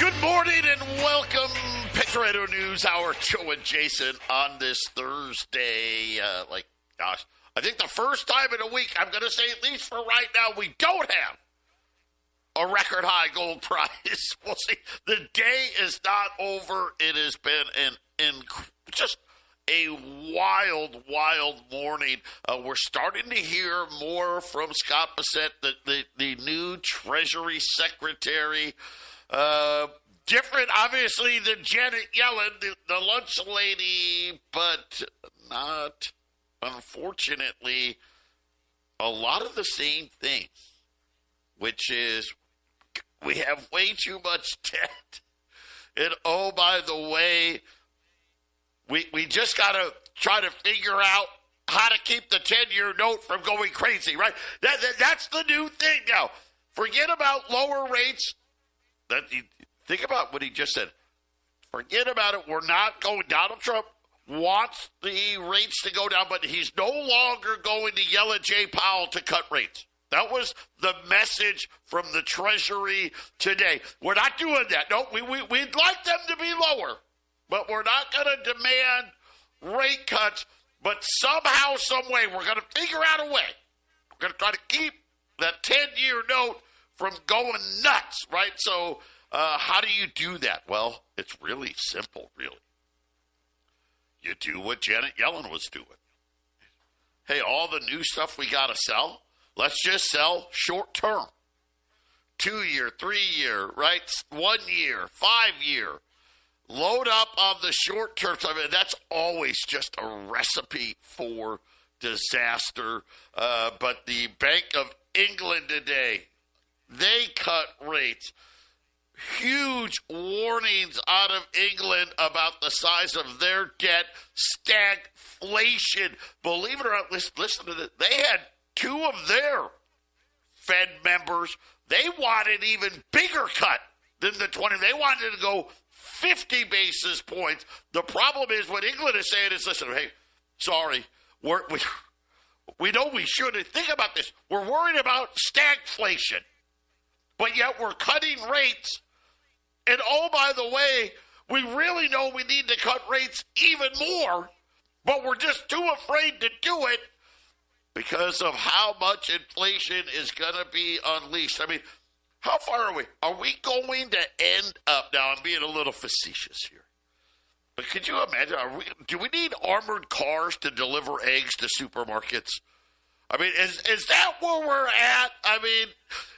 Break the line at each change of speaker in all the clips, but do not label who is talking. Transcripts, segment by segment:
Good morning and welcome, Patriot Radio News Hour, Joe and Jason on this Thursday. I think the first time in a week, I'm going to say at least for right now, we don't have a record high gold price. We'll see. The day is not over. It has been just a wild morning. We're starting to hear more from Scott Bassett, the new Treasury Secretary. Different, obviously, than Janet Yellen, the lunch lady, but not, unfortunately, a lot of the same things, which is we have way too much debt. And, oh, by the way, we just got to try to figure out how to keep the 10-year note from going crazy, right? That's the new thing now. Forget about lower rates. Think about what he just said. Forget about it. We're not going. Donald Trump wants the rates to go down, but he's no longer going to yell at Jay Powell to cut rates. That was the message from the Treasury today. We're not doing that. No, we'd like them to be lower, but we're not going to demand rate cuts. But somehow, some way, we're going to figure out a way. We're going to try to keep that 10-year note from going nuts, right? So how do you do that? Well, it's really simple, really. You do what Janet Yellen was doing. Hey, all the new stuff we got to sell, let's just sell short term. 2-year, 3-year, right? 1 year, 5-year. Load up on the short term. I mean, that's always just a recipe for disaster. But the Bank of England today, they cut rates. Huge warnings out of England about the size of their debt. Stagflation. Believe it or not, listen to this. They had 2 of their Fed members. They wanted even bigger cut than the 20. They wanted to go 50 basis points. The problem is what England is saying is, listen, hey, sorry, we know we shouldn't. Think about this. We're worried about stagflation, but yet we're cutting rates. And, oh, by the way, we really know we need to cut rates even more, but we're just too afraid to do it because of how much inflation is going to be unleashed. I mean, how far are we? Are we going to end up, now I'm being a little facetious here, but could you imagine, do we need armored cars to deliver eggs to supermarkets? I mean, is that where we're at? I mean,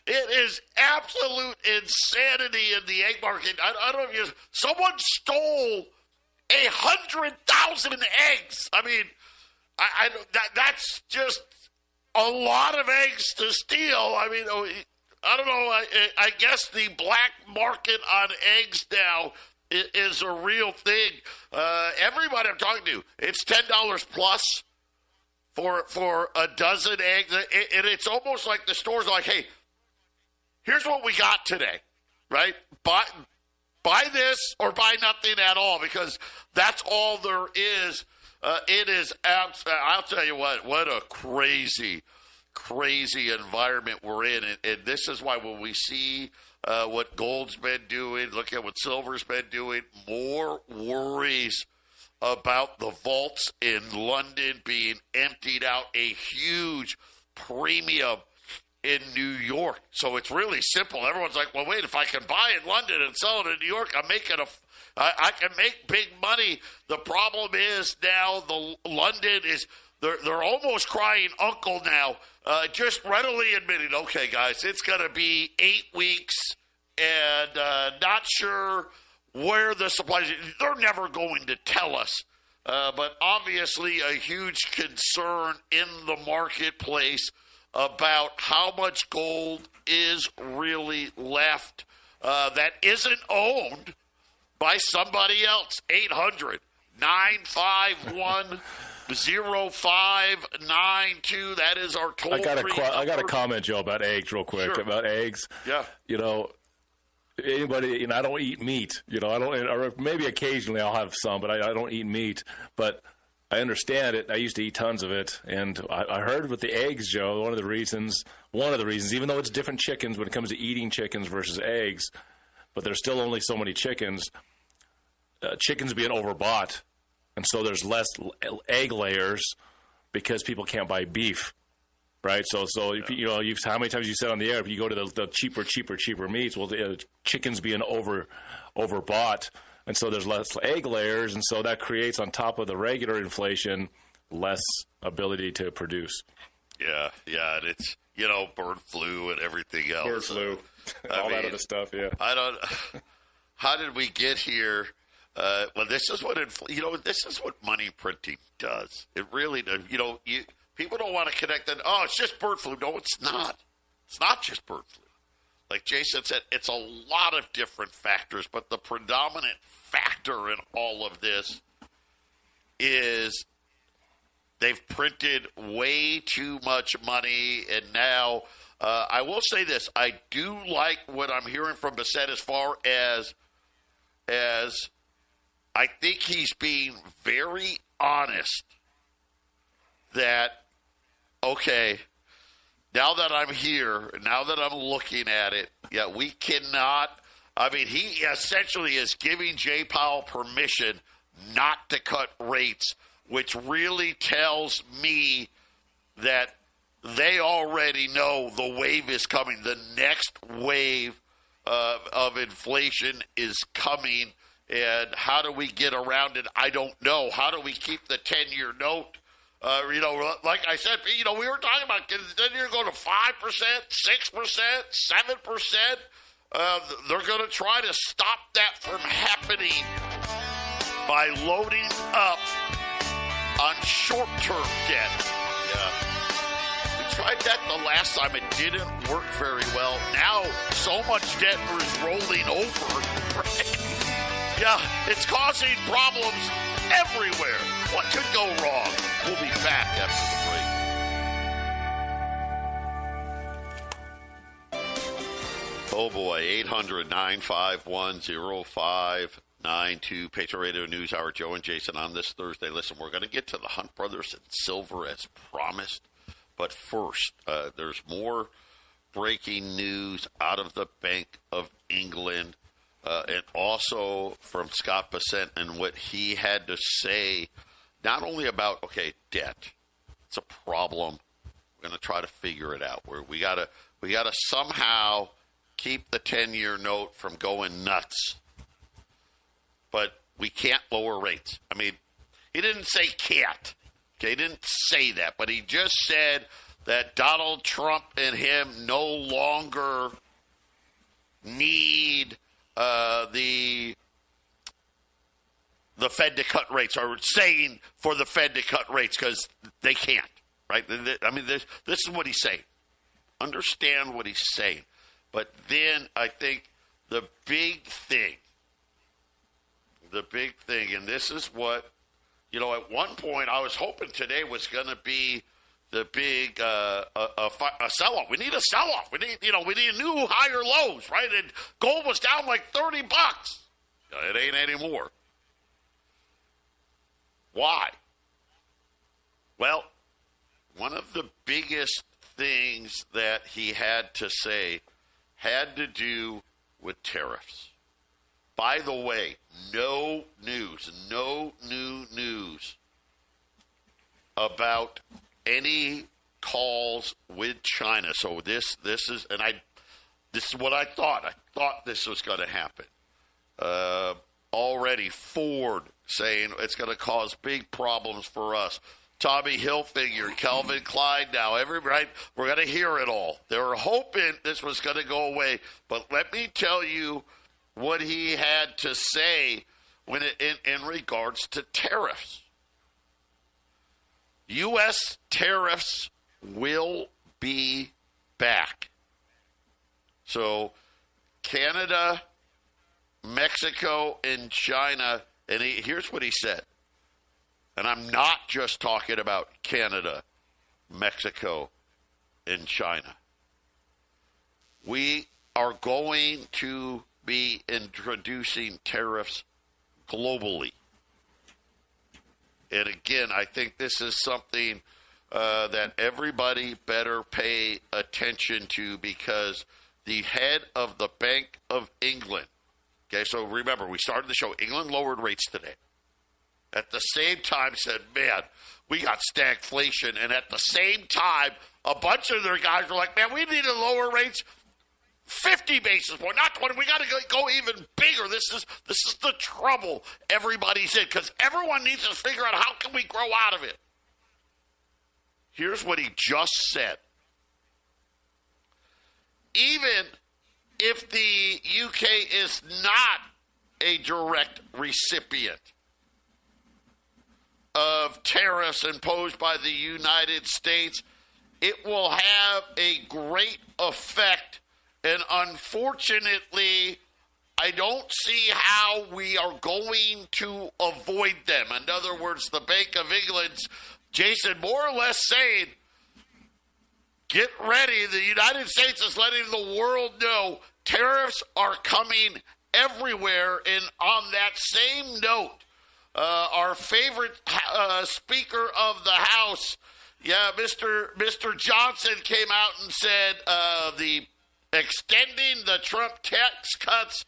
it is absolute insanity in the egg market. I don't know if someone stole 100,000 eggs. I mean, that's just a lot of eggs to steal. I mean, I don't know. I guess the black market on eggs now is a real thing. Everybody I'm talking to, it's $10 plus for a dozen eggs. And it's almost like the stores are like, hey, here's what we got today, right? Buy this or buy nothing at all, because that's all there is. It is, I'll tell you what a crazy environment we're in. And this is why when we see what gold's been doing, look at what silver's been doing, more worries about the vaults in London being emptied out, a huge premium in New York. So it's really simple. Everyone's like, well, wait, if I can buy in London and sell it in New York, I can make big money. The problem is now London is, they're almost crying uncle now, just readily admitting, okay, guys, it's going to be 8 weeks and not sure where the supplies, they're never going to tell us. But obviously a huge concern in the marketplace about how much gold is really left that isn't owned by somebody else. 800-951-0592. That is our toll-free number.
I got a comment, Joe, about eggs real quick. Sure. About eggs.
Yeah.
You know, anybody, I don't eat meat. I don't, or maybe occasionally I'll have some, but I don't eat meat. But I understand it. I used to eat tons of it. And I heard with the eggs, Joe, one of the reasons, even though it's different chickens when it comes to eating chickens versus eggs, but there's still only so many chickens. Chickens being overbought, and so there's less egg layers because people can't buy beef, right? So if, how many times you said on the air, if you go to the cheaper meats, well, the chickens being overbought, and so there's less egg layers, and so that creates, on top of the regular inflation, less ability to produce.
Yeah, and it's, bird flu and everything else.
Bird flu, all that other stuff, yeah.
How did we get here? Well, this is what this is what money printing does. It really does. People don't want to connect that. Oh, it's just bird flu. No, it's not. It's not just bird flu. Like Jason said, it's a lot of different factors, but the predominant factor in all of this is they've printed way too much money, and now I will say this: I do like what I'm hearing from Bassett as far as I think he's being very honest that, okay, now that I'm here, now that I'm looking at it, we cannot. I mean, he essentially is giving Jay Powell permission not to cut rates, which really tells me that they already know the wave is coming. The next wave of inflation is coming. And how do we get around it? I don't know. How do we keep the 10-year note? Like I said, we were talking about, can the 10-year go to 5%, 6%, 7%? They're going to try to stop that from happening by loading up on short-term debt. Yeah. We tried that the last time. It didn't work very well. Now, so much debt is rolling over, right? Yeah, it's causing problems everywhere. What could go wrong? We'll be back after the break. Oh, boy, 800-951-0592. Patriot Radio News Hour, Joe and Jason on this Thursday. Listen, we're going to get to the Hunt Brothers and silver as promised. But first, there's more breaking news out of the Bank of England. And also from Scott Bessent and what he had to say, not only about, debt. It's a problem. We're going to try to figure it out. We gotta somehow keep the 10-year note from going nuts. But we can't lower rates. I mean, he didn't say can't. Okay, he didn't say that. But he just said that Donald Trump and him no longer need the Fed to cut rates, or saying for the Fed to cut rates, because they can't, right? I mean, this is what he's saying. Understand what he's saying. But then I think the big thing, and this is what, at one point I was hoping today was going to be the big a sell-off. We need a sell-off. We need new higher lows, right? And gold was down like $30. It ain't anymore. Why? Well, one of the biggest things that he had to say had to do with tariffs. By the way, no new news about any calls with China. So this is what I thought. I thought this was going to happen. Already Ford saying it's going to cause big problems for us. Tommy Hilfiger, Calvin Klein now, right? We're going to hear it all. They were hoping this was going to go away. But let me tell you what he had to say when in regards to tariffs. U.S. tariffs will be back. So Canada, Mexico, and China, and here's what he said. And I'm not just talking about Canada, Mexico, and China. We are going to be introducing tariffs globally. And again, I think this is something that everybody better pay attention to, because the head of the Bank of England, Okay, so remember, we started the show. England lowered rates today. At the same time said, man, we got stagflation. And at the same time, a bunch of their guys were like, man, we need to lower rates 50 basis points, not 20. We got to go even bigger. This is the trouble everybody's in, because everyone needs to figure out how can we grow out of it. Here's what he just said. Even if the UK is not a direct recipient of tariffs imposed by the United States, it will have a great effect. And unfortunately, I don't see how we are going to avoid them. In other words, the Bank of England's Jason more or less saying, get ready. The United States is letting the world know tariffs are coming everywhere. And on that same note, our favorite Speaker of the House, Mr. Johnson came out and said the extending the Trump tax cuts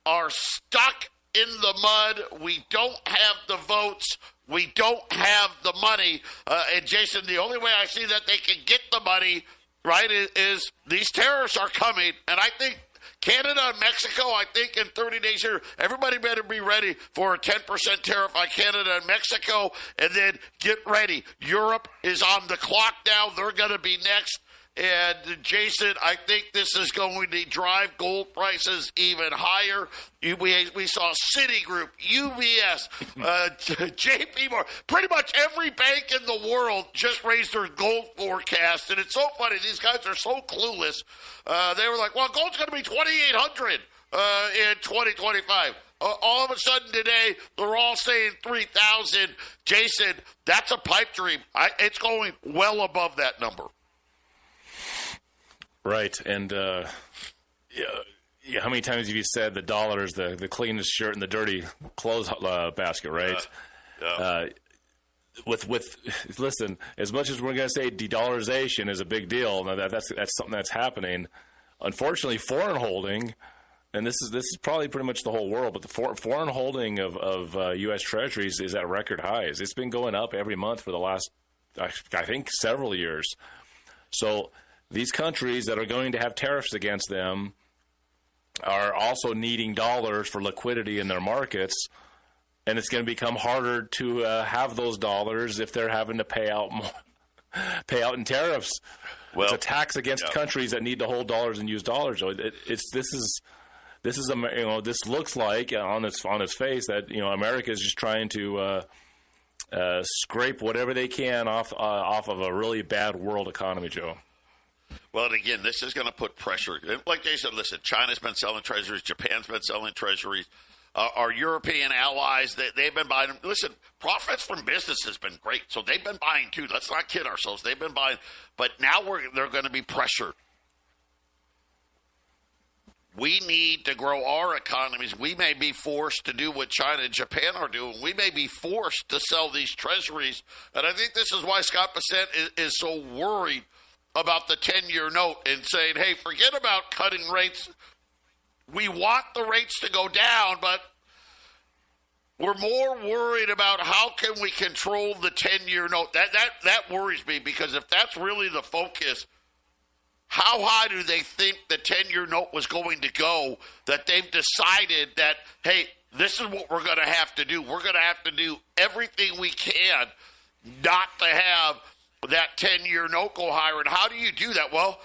are stuck in the mud. We don't have the votes. We don't have the money. And, Jason, the only way I see that they can get the money, right, is these tariffs are coming. And I think Canada and Mexico, I think in 30 days here, everybody better be ready for a 10% tariff on Canada and Mexico. And then get ready. Europe is on the clock now. They're going to be next. And, Jason, I think this is going to drive gold prices even higher. We saw Citigroup, UBS, JP Morgan. Pretty much every bank in the world just raised their gold forecast. And it's so funny. These guys are so clueless. They were like, well, gold's going to be $2,800 in 2025. All of a sudden today, they're all saying 3,000. Jason, that's a pipe dream. It's going well above that number.
Right, and how many times have you said the dollar is the cleanest shirt in the dirty clothes basket, right?
Yeah.
Listen, as much as we're going to say de-dollarization is a big deal, that's something that's happening. Unfortunately, foreign holding, and this is probably pretty much the whole world, but the foreign holding of U.S. Treasuries is at record highs. It's been going up every month for the last, I think, several years. So these countries that are going to have tariffs against them are also needing dollars for liquidity in their markets, and it's going to become harder to have those dollars if they're having to pay out in tariffs. Well, it's a tax against countries that need to hold dollars and use dollars. So this looks like on its face that America is just trying to scrape whatever they can off of a really bad world economy, Joe.
Well, and again, this is going to put pressure. Like Jay said, listen, China's been selling treasuries. Japan's been selling treasuries. Our European allies, they've been buying them. Listen, profits from business has been great, so they've been buying too. Let's not kid ourselves. They've been buying. But now they're going to be pressured. We need to grow our economies. We may be forced to do what China and Japan are doing. We may be forced to sell these treasuries. And I think this is why Scott Bessent is so worried about the 10-year note and saying, hey, forget about cutting rates. We want the rates to go down, but we're more worried about how can we control the 10-year note. That worries me, because if that's really the focus, how high do they think the 10-year note was going to go that they've decided that, hey, this is what we're going to have to do. We're going to have to do everything we can not to have that 10-year note go higher. And how do you do that? Well,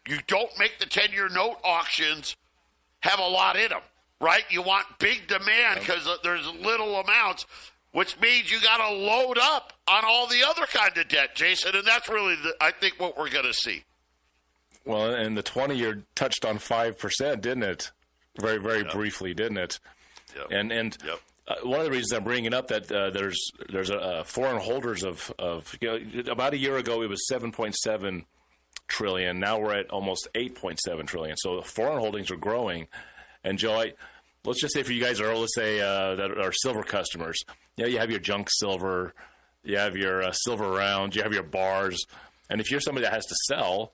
you don't make the 10-year note auctions have a lot in them, right? You want big demand because there's little amounts, which means you got to load up on all the other kind of debt, Jason. And that's really, I think, what we're going to see.
Well, and the 20-year touched on 5%, didn't it? Very, very briefly, didn't it?
Yep.
And one of the reasons I'm bringing up that there's foreign holders of about a year ago it was 7.7 trillion. Now we're at almost 8.7 trillion. So foreign holdings are growing. And Joe, let's just say for you guys that are silver customers, you have your junk silver, you have your silver rounds, you have your bars, and if you're somebody that has to sell,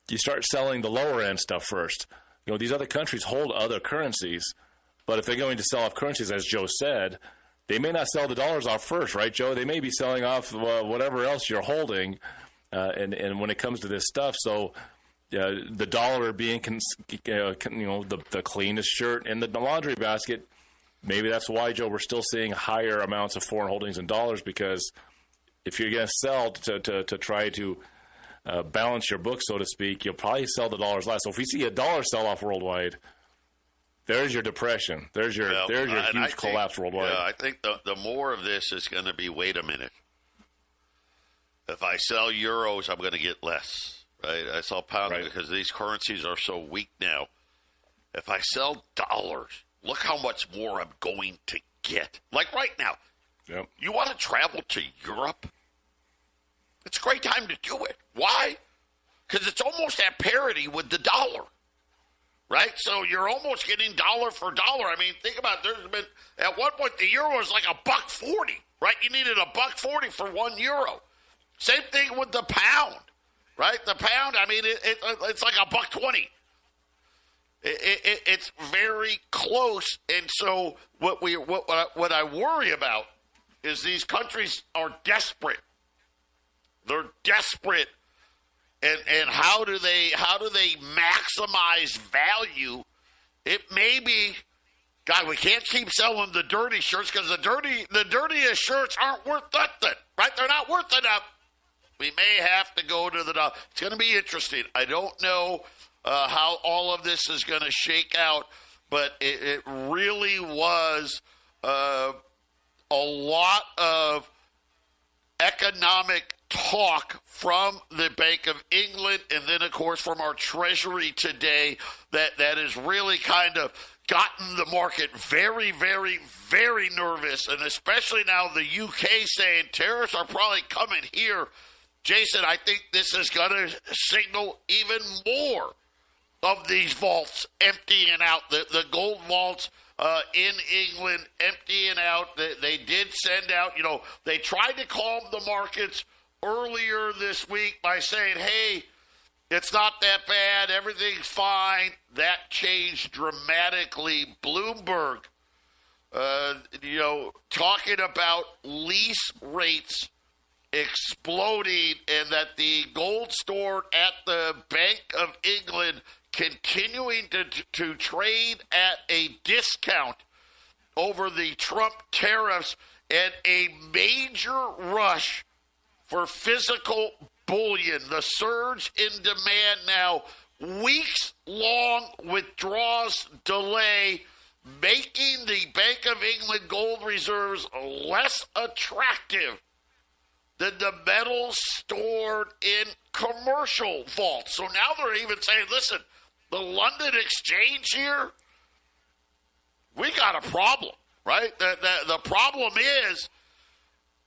you start selling the lower end stuff first. These other countries hold other currencies. But if they're going to sell off currencies, as Joe said, they may not sell the dollars off first, right, Joe? They may be selling off whatever else you're holding, and when it comes to this stuff, so the dollar being the cleanest shirt in the laundry basket, maybe that's why, Joe, we're still seeing higher amounts of foreign holdings in dollars, because if you're going to sell to try to balance your book, so to speak, you'll probably sell the dollars less. So if we see a dollar sell-off worldwide, there's your depression. There's your huge collapse worldwide.
Yeah, I think the more of this is going to be, wait a minute. If I sell euros, I'm going to get less, right? I sell pounds because these currencies are so weak now. If I sell dollars, look how much more I'm going to get. Like right now, you want to travel to Europe? It's a great time to do it. Why? Because it's almost at parity with the dollar. Right? So you're almost getting dollar for dollar. I mean, think about it. There's been, at one point, the euro was like $1.40, right? You needed $1.40 for €1. Same thing with the pound, right? The pound, I mean, it's like $1.20. It's very close. And so what I worry about is these countries are desperate. They're desperate. And how do they maximize value? It may be, God, we can't keep selling the dirty shirts because the dirtiest shirts aren't worth nothing, right? They're not worth enough. We may have to go to the dollar. It's going to be interesting. I don't know how all of this is going to shake out, but it really was a lot of economic talk from the Bank of England and then, of course, from our Treasury today that has really kind of gotten the market very, very, very nervous, and especially now the UK saying tariffs are probably coming here. Jason, I think this is going to signal even more of these vaults emptying out, the gold vaults in England emptying out. They did send out, they tried to calm the markets earlier this week by saying, hey, it's not that bad, everything's fine. That changed dramatically. Bloomberg, talking about lease rates exploding and that the gold stored at the Bank of England continuing to trade at a discount over the Trump tariffs, and a major rush for physical bullion. The surge in demand now, weeks-long withdrawals delay, making the Bank of England gold reserves less attractive than the metals stored in commercial vaults. So now they're even saying, listen, the London Exchange here, we got a problem, right? The problem is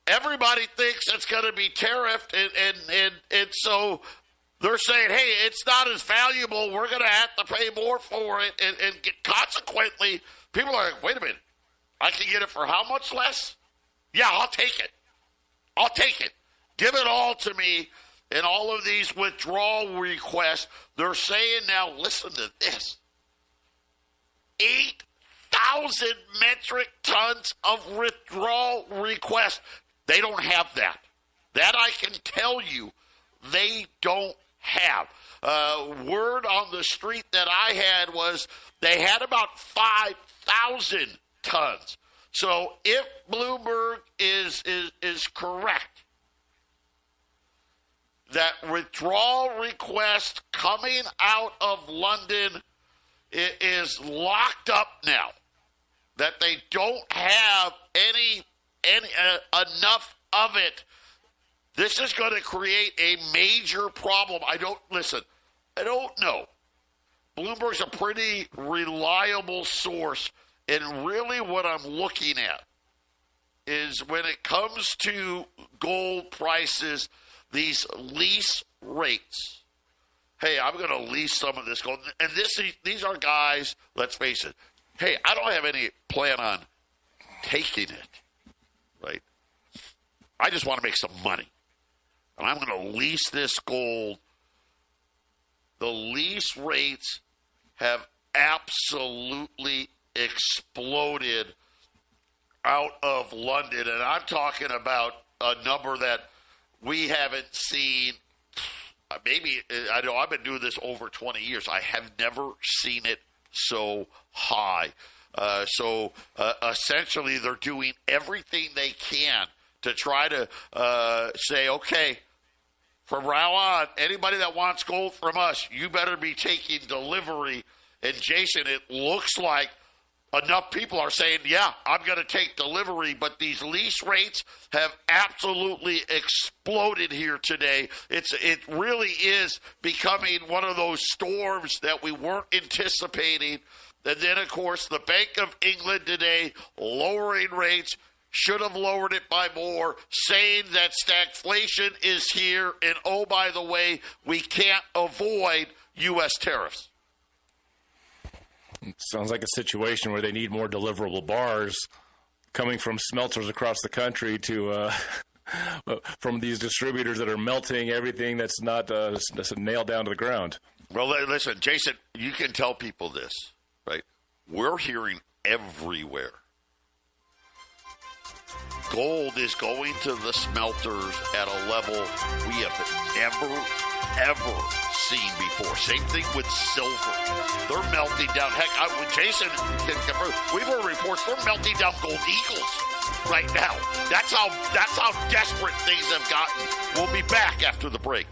everybody thinks it's going to be tariffed, and so they're saying, hey, it's not as valuable. We're going to have to pay more for it, and consequently, people are like, wait a minute, I can get it for how much less? Yeah, I'll take it. I'll take it. Give it all to me. And all of these withdrawal requests, they're saying now, listen to this, 8,000 metric tons of withdrawal requests. They don't have that. That I can tell you they don't have. Word on the street that I had was they had about 5,000 tons. So if Bloomberg is correct, that withdrawal request coming out of London is locked up now, that they don't have any enough of it. This is going to create a major problem. I don't know. Bloomberg's a pretty reliable source, and really what I'm looking at is when it comes to gold prices, these lease rates. Hey, I'm going to lease some of this gold. And these are guys, let's face it, hey, I don't have any plan on taking it, right? I just want to make some money. And I'm going to lease this gold. The lease rates have absolutely exploded out of London. And I'm talking about a number that we haven't seen. Maybe, I know I've been doing this over 20 years. I have never seen it so high. Essentially, they're doing everything they can to try to say, okay, from now on, anybody that wants gold from us, you better be taking delivery. And, Jason, it looks like enough people are saying, yeah, I'm going to take delivery, but these lease rates have absolutely exploded here today. It really is becoming one of those storms that we weren't anticipating. And then, of course, the Bank of England today lowering rates, should have lowered it by more, saying that stagflation is here, and oh, by the way, we can't avoid U.S. tariffs.
Sounds like a situation where they need more deliverable bars coming from smelters across the country to from these distributors that are melting everything that's not nailed down to the ground.
Well, listen, Jason, you can tell people this, right? We're hearing everywhere. Gold is going to the smelters at a level we have never, ever seen before. Same thing with silver. They're melting down. Heck, Jason can confirm. We've heard reports they're melting down gold eagles right now. That's how desperate things have gotten. We'll be back after the break.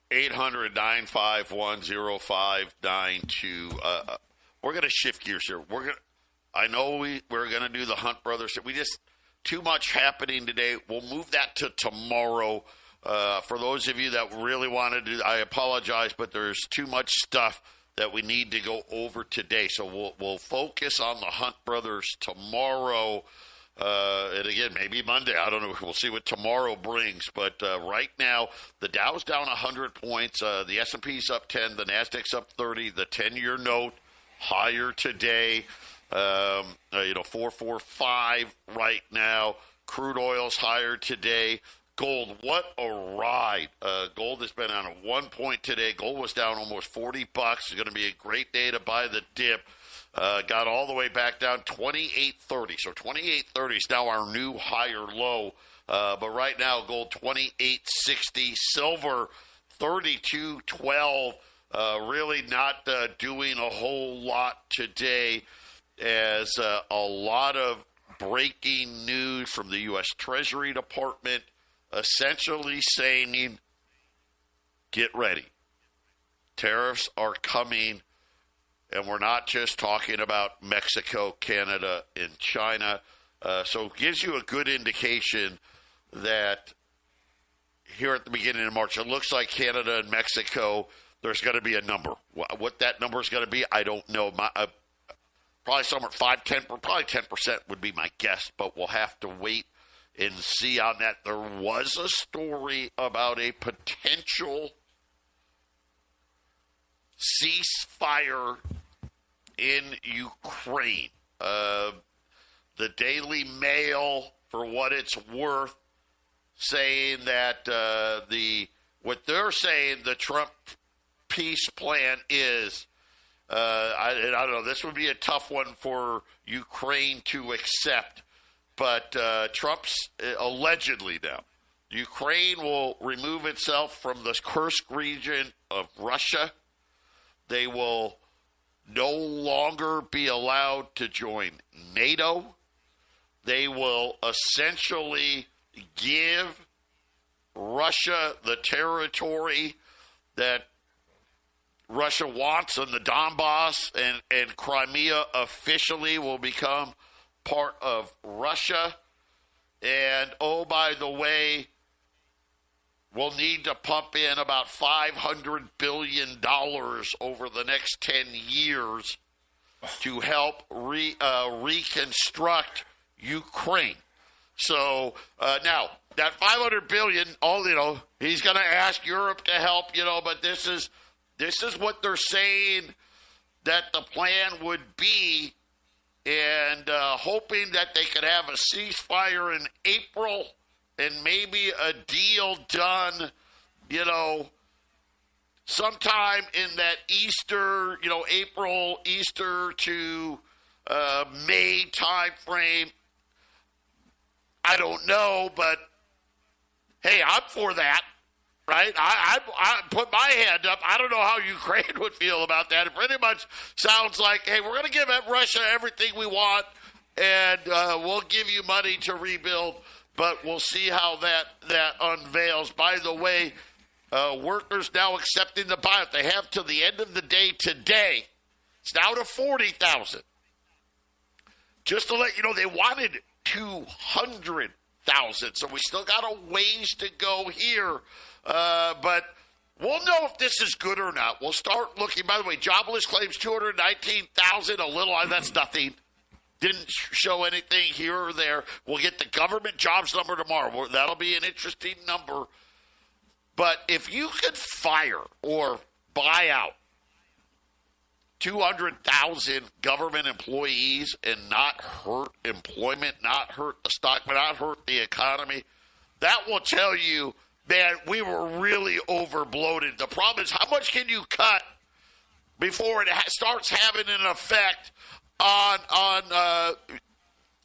800-951-0592. We're going to shift gears here. I know we're going to do the Hunt Brothers. We just too much happening today. We'll move that to tomorrow. For those of you that really wanted to, I apologize, but there's too much stuff that we need to go over today. So we'll focus on the Hunt Brothers tomorrow. And again, maybe Monday. I don't know. We'll see what tomorrow brings. But right now, the Dow's down 100 points. The S&P's up 10. The Nasdaq's up 30. The 10-year note higher today. 445 right now. Crude oil's higher today. Gold, what a ride. Gold has been on a 1 point today. Gold was down almost $40. It's going to be a great day to buy the dip. Got all the way back down 28.30. So 28.30 is now our new higher low. But right now, gold 28.60. Silver 32.12. Really not doing a whole lot today, as a lot of breaking news from the U.S. Treasury Department essentially saying, get ready. Tariffs are coming, and we're not just talking about Mexico, Canada, and China. So it gives you a good indication that here at the beginning of March, it looks like Canada and Mexico, there's going to be a number. What that number is going to be, I don't know. Probably somewhere 5-10, probably 10% would be my guess, but we'll have to wait and see on that. There was a story about a potential ceasefire in Ukraine. The Daily Mail, for what it's worth, saying that what they're saying the Trump peace plan is, I don't know, this would be a tough one for Ukraine to accept, but Trump's allegedly now, Ukraine will remove itself from the Kursk region of Russia. They will no longer be allowed to join NATO. They will essentially give Russia the territory that Russia wants in the Donbass, and Crimea officially will become part of Russia. And, oh, by the way, we'll need to pump in about $500 billion over the next 10 years to help reconstruct Ukraine. So now that $500 billion, he's going to ask Europe to help, but this is what they're saying that the plan would be, and hoping that they could have a ceasefire in April and maybe a deal done, sometime in that Easter, April, Easter to May time frame. I don't know, but hey, I'm for that, right? I put my hand up. I don't know how Ukraine would feel about that. It pretty much sounds like, hey, we're going to give Russia everything we want, and we'll give you money to rebuild, but we'll see how that unveils. By the way, workers now accepting the buyout. They have till the end of the day today. It's now to 40,000. Just to let you know, they wanted 200,000, so we still got a ways to go here. But we'll know if this is good or not. We'll start looking. By the way, jobless claims 219,000, a little. That's nothing. Didn't show anything here or there. We'll get the government jobs number tomorrow. That'll be an interesting number. But if you could fire or buy out 200,000 government employees and not hurt employment, not hurt the stock, not hurt the economy, that will tell you, man, we were really overbloated. The problem is, how much can you cut before it starts having an effect on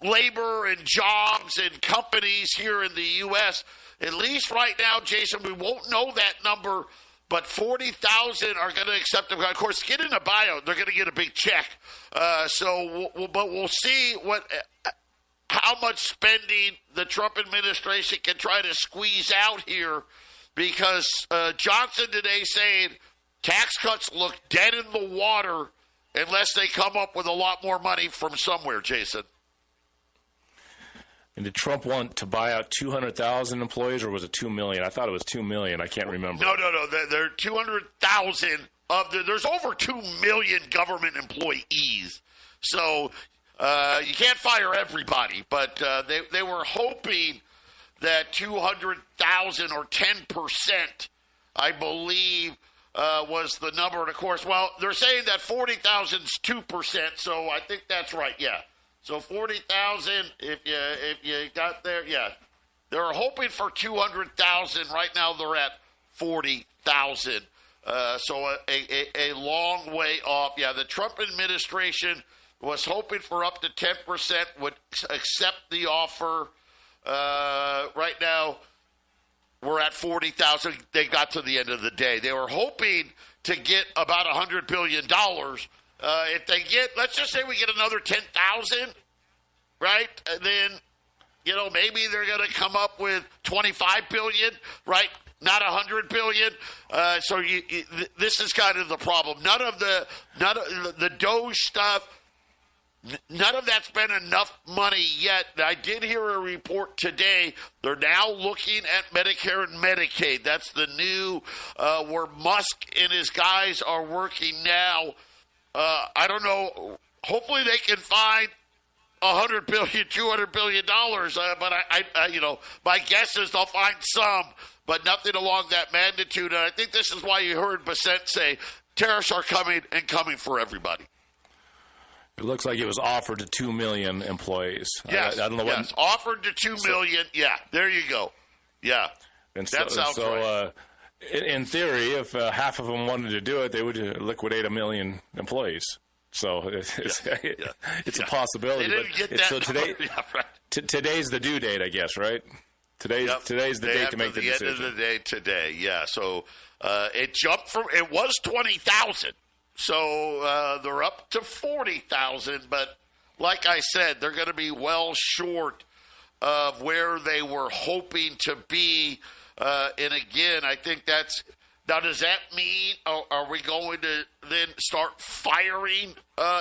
labor and jobs and companies here in the U.S.? At least right now, Jason, we won't know that number, but 40,000 are going to accept them. Of course, get in a buyout, they're going to get a big check. But we'll see how much spending the Trump administration can try to squeeze out here, because Johnson today saying tax cuts look dead in the water unless they come up with a lot more money from somewhere, Jason.
And did Trump want to buy out 200,000 employees, or was it 2 million? I thought it was 2 million. I can't remember.
No. There are 200,000 there's over 2 million government employees. So you can't fire everybody, but they were hoping that 200,000 or 10%, I believe, was the number. And of course, well, they're saying that 40,000 is 2%, so I think that's right. Yeah. So 40,000, if you got there, yeah. They're hoping for 200,000. Right now they're at 40,000. So a long way off. Yeah, the Trump administration was hoping for up to 10% would accept the offer. Right now we're at 40,000. They got to the end of the day. They were hoping to get about $100 billion. If they get, let's just say we get another 10,000, right? And then, maybe they're going to come up with 25 billion, right? Not 100 billion. So this is kind of the problem. None of the Doge stuff, none of that's been enough money yet. I did hear a report today. They're now looking at Medicare and Medicaid. That's the new where Musk and his guys are working now. I don't know. Hopefully they can find $100 billion, $200 billion. But I my guess is they'll find some, but nothing along that magnitude. And I think this is why you heard Bassett say tariffs are coming and coming for everybody.
It looks like it was offered to 2 million employees.
Yes,
I don't know
yes. Offered to 2 million. Yeah, there you go. Yeah,
and
that sounds right.
In theory, if half of them wanted to do it, they would liquidate 1 million employees. So it's a possibility.
They didn't get that
so today,
right.
Today's the due date, I guess, right? Today's the date to make the decision.
End of the day today, yeah. So it jumped from, it was 20,000. So they're up to 40,000. But like I said, they're going to be well short of where they were hoping to be. And again, I think that's, now does that mean, are we going to then start firing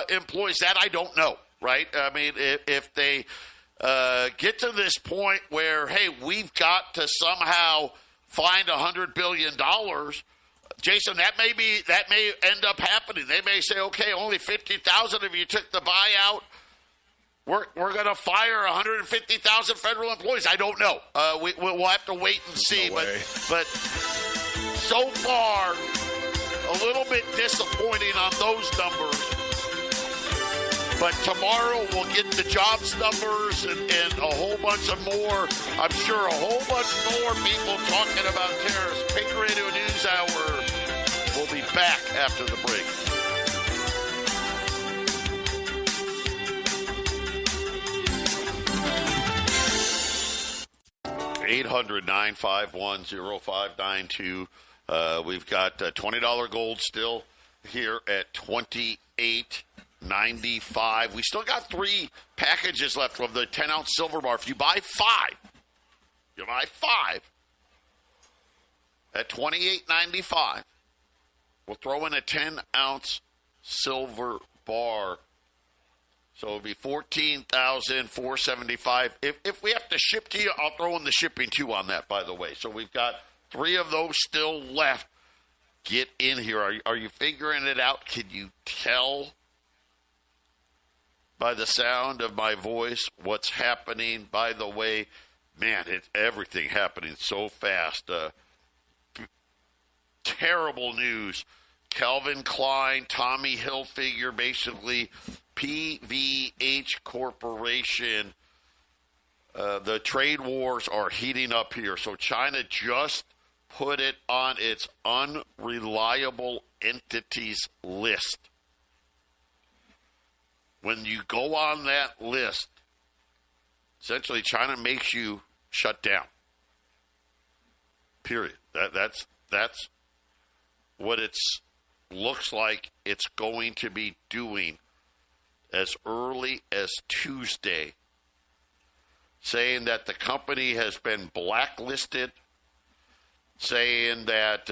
employees? That I don't know, right? I mean, if they get to this point where, hey, we've got to somehow find $100 billion, Jason, that may end up happening. They may say, okay, only 50,000 of you took the buyout. We're going to fire 150,000 federal employees. I don't know. We'll have to wait and see.
No
but so far, a little bit disappointing on those numbers. But tomorrow we'll get the jobs numbers and a whole bunch of more. I'm sure a whole bunch more people talking about tariffs. Patriot Radio News Hour. We'll be back after the break. 800-951-0592. We've got $20 gold still here at $28.95. We still got 3 packages left of the 10-ounce silver bar. If you buy 5, at $28.95. We'll throw in a 10-ounce silver bar. So it'll be $14,475. If we have to ship to you, I'll throw in the shipping too on that, by the way. So we've got 3 of those still left. Get in here. Are you figuring it out? Can you tell by the sound of my voice what's happening? By the way, man, it's everything happening so fast. Terrible news. Calvin Klein, Tommy Hilfiger, basically PVH Corporation. The trade wars are heating up here. So China just put it on its unreliable entities list. When you go on that list, essentially China makes you shut down. Period. That's what it looks like it's going to be doing as early as Tuesday, saying that the company has been blacklisted, saying that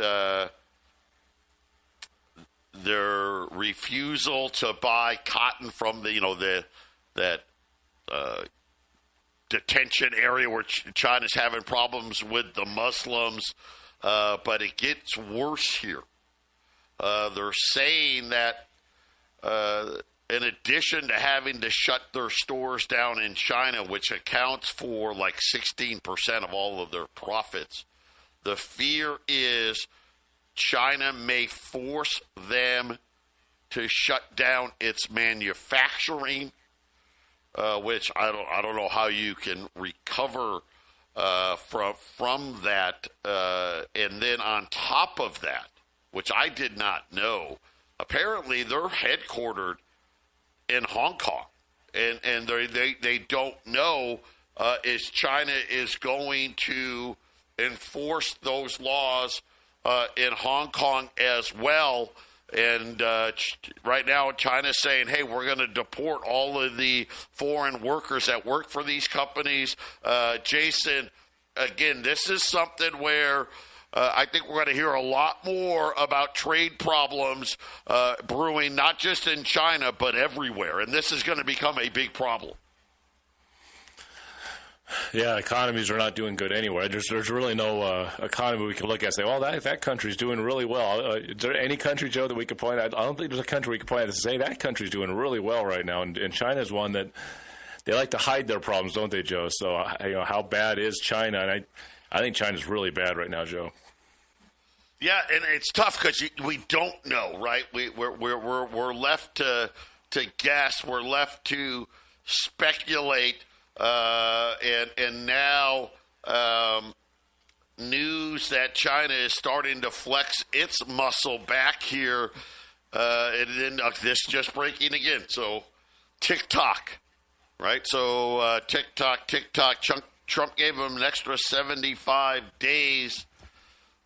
their refusal to buy cotton from that detention area where China's having problems with the Muslims, but it gets worse here. They're saying that in addition to having to shut their stores down in China, which accounts for like 16% of all of their profits, the fear is China may force them to shut down its manufacturing, which I don't know how you can recover from that. And then on top of that, which I did not know, apparently they're headquartered in Hong Kong, and they don't know is China is going to enforce those laws in Hong Kong as well. And right now China's saying, hey, we're going to deport all of the foreign workers that work for these companies. Jason, again, this is something where I think we're going to hear a lot more about trade problems brewing, not just in China, but everywhere. And this is going to become a big problem.
Yeah, economies are not doing good anywhere. There's really no economy we can look at and say, well, that country's doing really well. Is there any country, Joe, that we could point at? I don't think there's a country we can point at and say that country's doing really well right now. And China's one that they like to hide their problems, don't they, Joe? So, how bad is China? And I think China's really bad right now, Joe.
Yeah, and it's tough because we don't know, right? We're left to guess. We're left to speculate. And now news that China is starting to flex its muscle back here. And then this just breaking again. So TikTok, right? So TikTok. Trump gave them an extra 75 days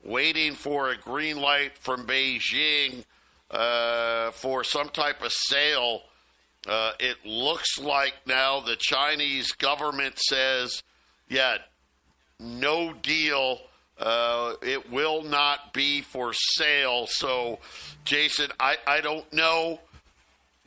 waiting for a green light from Beijing for some type of sale. It looks like now the Chinese government says, yeah, no deal. It will not be for sale. So, Jason, I don't know,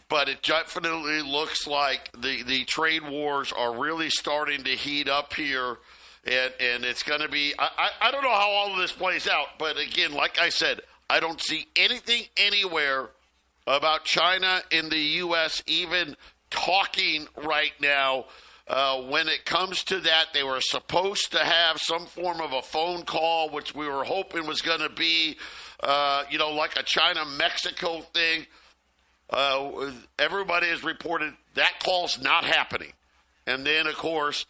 but it definitely looks like the trade wars are really starting to heat up here. And it's going to be, I don't know how all of this plays out. But, again, like I said, I don't see anything anywhere about China in the U.S. even talking right now. When it comes to that, they were supposed to have some form of a phone call, which we were hoping was going to be, like a China-Mexico thing. Everybody has reported that call's not happening. And then, of course,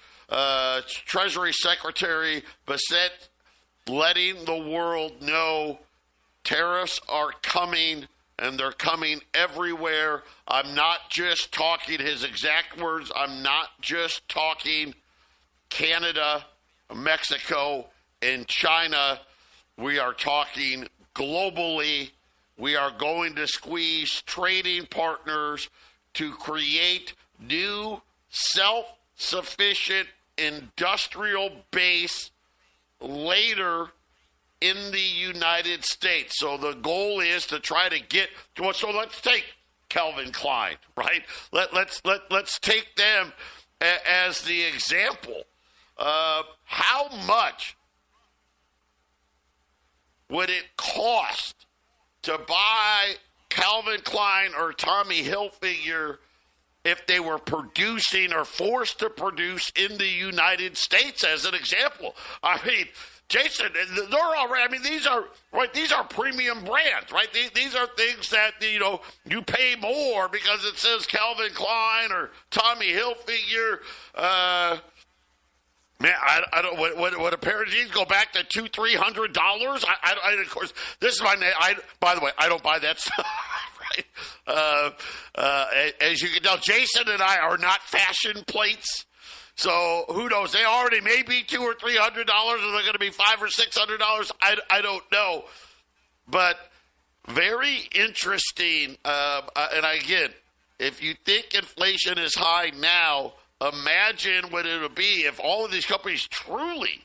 Treasury Secretary Bassett letting the world know tariffs are coming, and they're coming everywhere. I'm not just talking his exact words. I'm not just talking Canada Mexico, and China. We are talking globally. We are going to squeeze trading partners to create new self-sufficient industrial base later in the United States. So the goal is to try to get to. So let's take Calvin Klein, right? Let's take them as the example. How much would it cost to buy Calvin Klein or Tommy Hilfiger if they were producing or forced to produce in the United States, as an example? I mean, Jason, they're already. I mean, these are right. These are premium brands, right? These are things that you pay more because it says Calvin Klein or Tommy Hilfiger. Man, I don't. What a pair of jeans go back to $200-300? I of course, this is my name. By the way, I don't buy that stuff. Right? As you can tell, Jason and I are not fashion plates. So who knows? They already may be $200 or $300, or they're going to be $500 or $600. I don't know, but very interesting. And again, if you think inflation is high now, imagine what it would be if all of these companies truly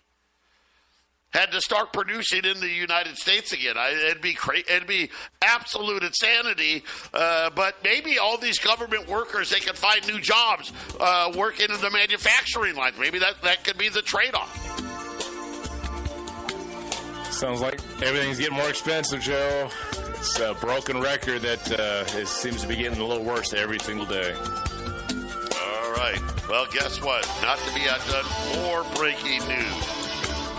had to start producing in the United States again. It'd be absolute insanity. But maybe all these government workers, they can find new jobs working in the manufacturing lines. Maybe that could be the trade-off.
Sounds like everything's getting more expensive, Joe. It's a broken record that seems to be getting a little worse every single day.
All right. Well, guess what? Not to be outdone, more breaking news.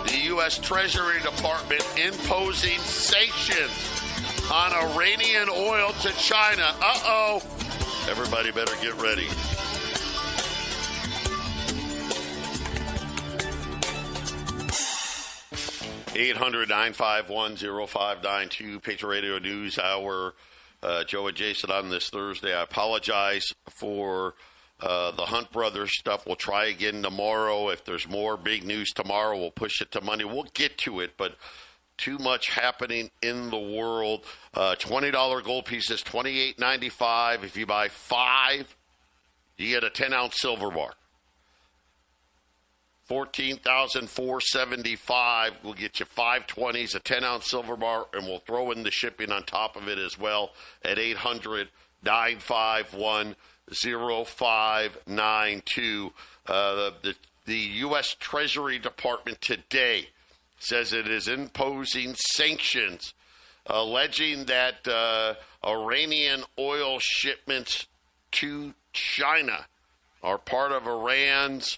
The U.S. Treasury Department imposing sanctions on Iranian oil to China. Uh-oh. Everybody better get ready. (800-951-0592) Patriot Radio News Hour. Joe and Jason on this Thursday. I apologize for the Hunt Brothers stuff. We'll try again tomorrow. If there's more big news tomorrow, we'll push it to Monday. We'll get to it, but too much happening in the world. $20 gold pieces, $28.95. If you buy 5, you get a 10-ounce silver bar. $14,475. We'll get you 5 20s, a 10-ounce silver bar, and we'll throw in the shipping on top of it as well at 800-951-0592. The U.S. Treasury Department today says it is imposing sanctions, alleging that Iranian oil shipments to China are part of Iran's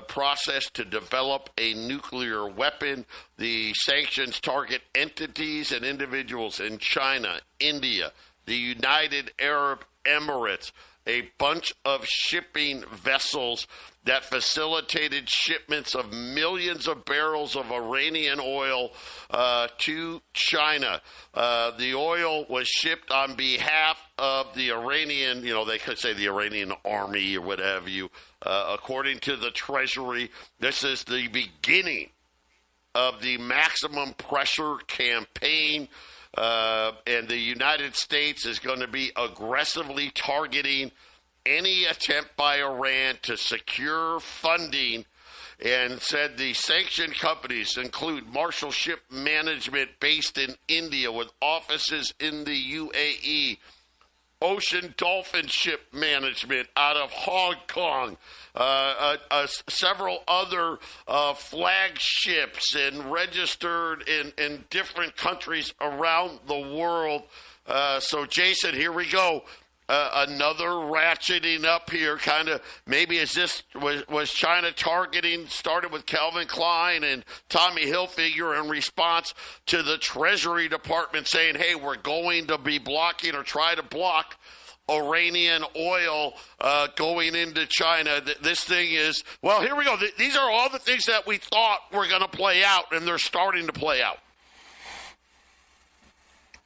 process to develop a nuclear weapon. The sanctions target entities and individuals in China, India, the United Arab Emirates, a bunch of shipping vessels that facilitated shipments of millions of barrels of Iranian oil to China. The oil was shipped on behalf of the Iranian, they could say the Iranian army or what have you. According to the Treasury, this is the beginning of the maximum pressure campaign. And the United States is going to be aggressively targeting any attempt by Iran to secure funding, and said the sanctioned companies include Marshall Ship Management based in India with offices in the UAE, Ocean Dolphin Ship Management out of Hong Kong, several other flagships and registered in different countries around the world. So, Jason, here we go. Another ratcheting up here, kind of. Maybe is this was China targeting? Started with Calvin Klein and Tommy Hilfiger in response to the Treasury Department saying, "Hey, we're going to be blocking or try to block Iranian oil going into China." This thing is, well, here we go. These are all the things that we thought were going to play out, and they're starting to play out.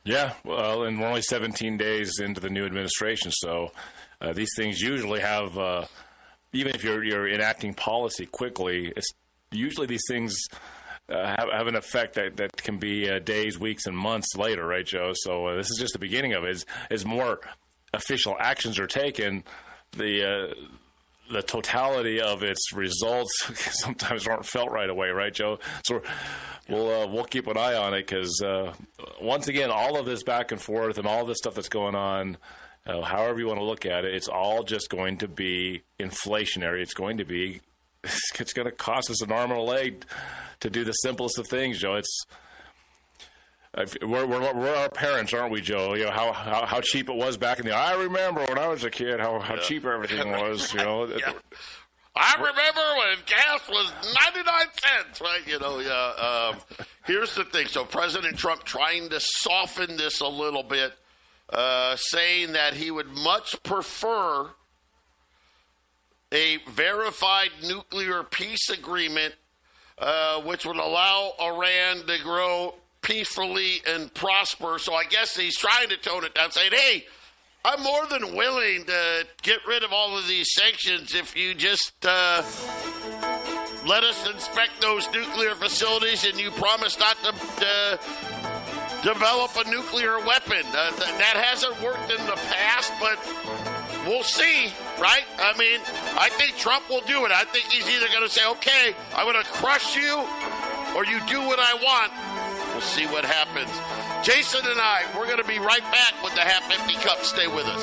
Yeah, well, and we're only 17 days into the new administration, so these things usually have, even if you're enacting policy quickly, usually these things have an effect that can be days, weeks, and months later, right, Joe? So this is just the beginning of it. As more official actions are taken, the totality of its results sometimes aren't felt right away, right, Joe? So we'll keep an eye on it because once again, all of this back and forth and all this stuff that's going on, however you want to look at it, it's all just going to be inflationary. It's going to cost us an arm and a leg to do the simplest of things, Joe. We're our parents, aren't we, Joe? You know how cheap it was back in the. I remember when I was a kid how cheap everything was. You know.
Yeah. I remember when gas was 99 cents, right? You know. Here's the thing. So President Trump trying to soften this a little bit, saying that he would much prefer a verified nuclear peace agreement, which would allow Iran to grow peacefully and prosper. So I guess he's trying to tone it down, saying, hey, I'm more than willing to get rid of all of these sanctions if you just let us inspect those nuclear facilities and you promise not to develop a nuclear weapon. That hasn't worked in the past, but we'll see, right? I mean, I think Trump will do it. I think he's either going to say, okay, I'm going to crush you, or you do what I want. We'll see what happens. Jason and I, we're going to be right back with the Half Empty Cup. Stay with us.